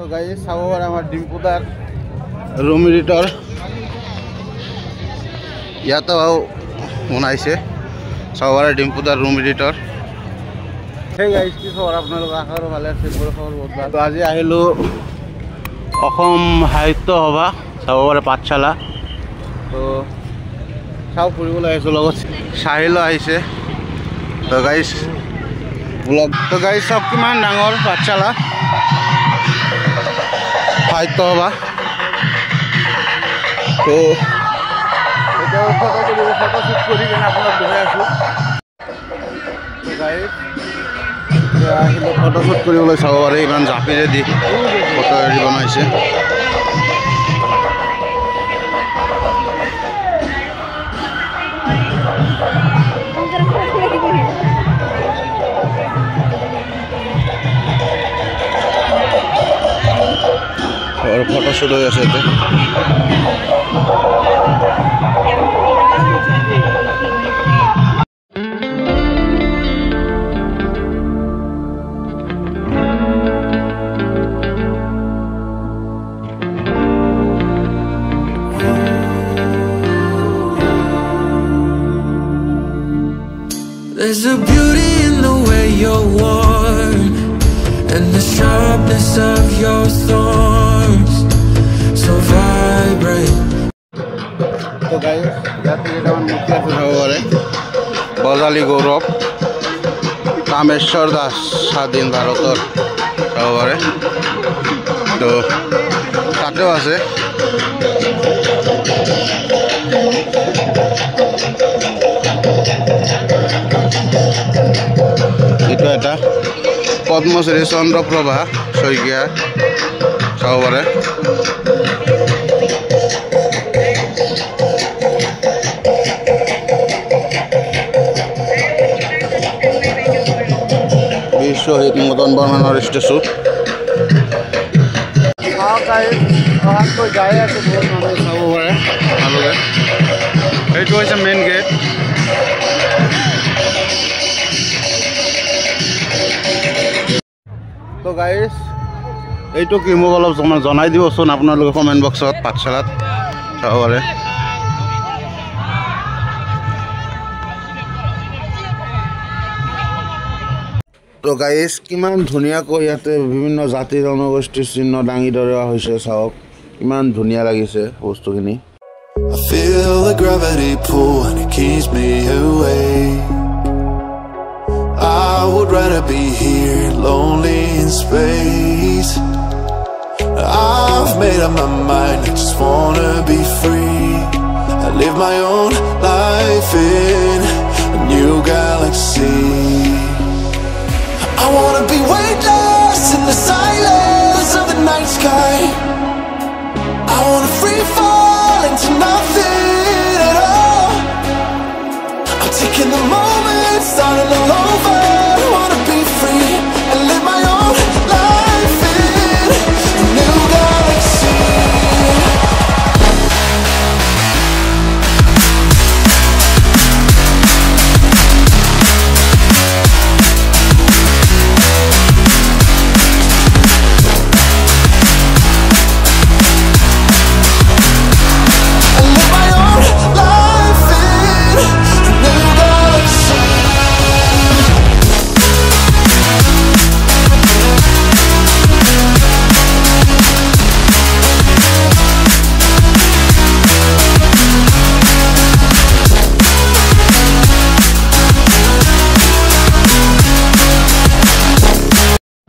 তো গাইজ চাব পাৰে আমাৰ ডিম্পুদাৰ ৰুম এডিটৰ ইয়াতো বনাইছে চাব পাৰে ডিম্পুদাৰ ৰুম এডিটৰ। সেই গাইজ কি খবৰ আপোনালোক আশা কৰোঁ ভালে আছে, মোৰ খবৰ বহুত ভাল। আজি আহিলোঁ অসম সাহিত্য সভা চাব পাৰে পাঠশালা। তো চাওঁ ফুৰিবলৈ আহিছোঁ, লগত চাহিলো আহিছে। তো গাইজ ব্লগ তো গাইজ চব কিমান ডাঙৰ পাঠশালা সাহিত্য সভা। তো এতিয়া ফটোশ্বুট কৰি কিনে আপোনাক দেখাই আছোঁ। তো গাইজ আহিলোঁ ফটোশ্বুট কৰিবলৈ চাব পাৰে, ইমান জাপিৰে দি ফটো হেৰি বনাইছে। और फोटोशूट हो আছে এতে। There's a beauty in the way you're warm and the sharpness of your thorns so vibrant. তো গাইজ ইয়াতে কেইটামান মূৰ্তি আছে চাব পাৰে। বজালী গৌৰৱ, কামেশ্বৰ দাস স্বাধীন ভাৰতৰ চাব পাৰে। তো তাতেও আছে। এইটো এটা পদ্মশ্ৰী চন্দ্ৰপ্ৰভা শইকীয়া চাব পাৰে। বীৰ শ্বহীদ মদন বৰ্মনৰ ষ্টেচু। যাই আছে বহুত মানুহে চাব পাৰে ভালকে। এইটো হৈছে মেইন গেট। তো গাইজ এইটো কি মোক অলপ জনাই দিবচোন আপোনালোকে কমেণ্ট বক্সত। পাঠশালাত চাব পাৰে। তো গাইজ কিমান ধুনীয়াকৈ ইয়াতে বিভিন্ন জাতি জনগোষ্ঠীৰ চিহ্ন দাঙি ধৰা হৈছে, চাওক ইমান ধুনীয়া লাগিছে বস্তুখিনি। I feel the gravity pull and it keeps me awake. I would rather be here, lonely in space. I've made up my mind, I just wanna be free. I live my own life in a new galaxy. I wanna be weightless in the silence of the night sky. I wanna free fall into nothing at all. I'm taking the moment, starting all over. I wanna be free and live my own life in a new galaxy.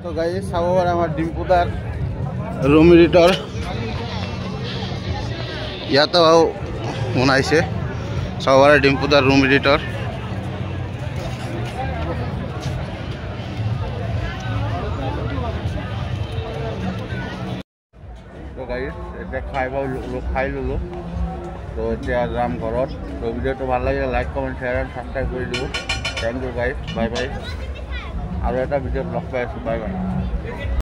তো guys চাব পাৰে আমাৰ ডিম্পুদাৰ room editor ইয়াতো বনাইছে। চাব পাৰে ডিম্পুদাৰ room editor. তো guys এতিয়া খাই ল'লোঁ। তো এতিয়া যাম ঘৰত। তো ভিডিঅ'টো ভাল লাগিলে like comment share and subscribe কৰি দিব। Thank you guys, bye bye. আৰু এটা ভিডিঅ'ত লগ পাই আছোঁ, বাই বাই।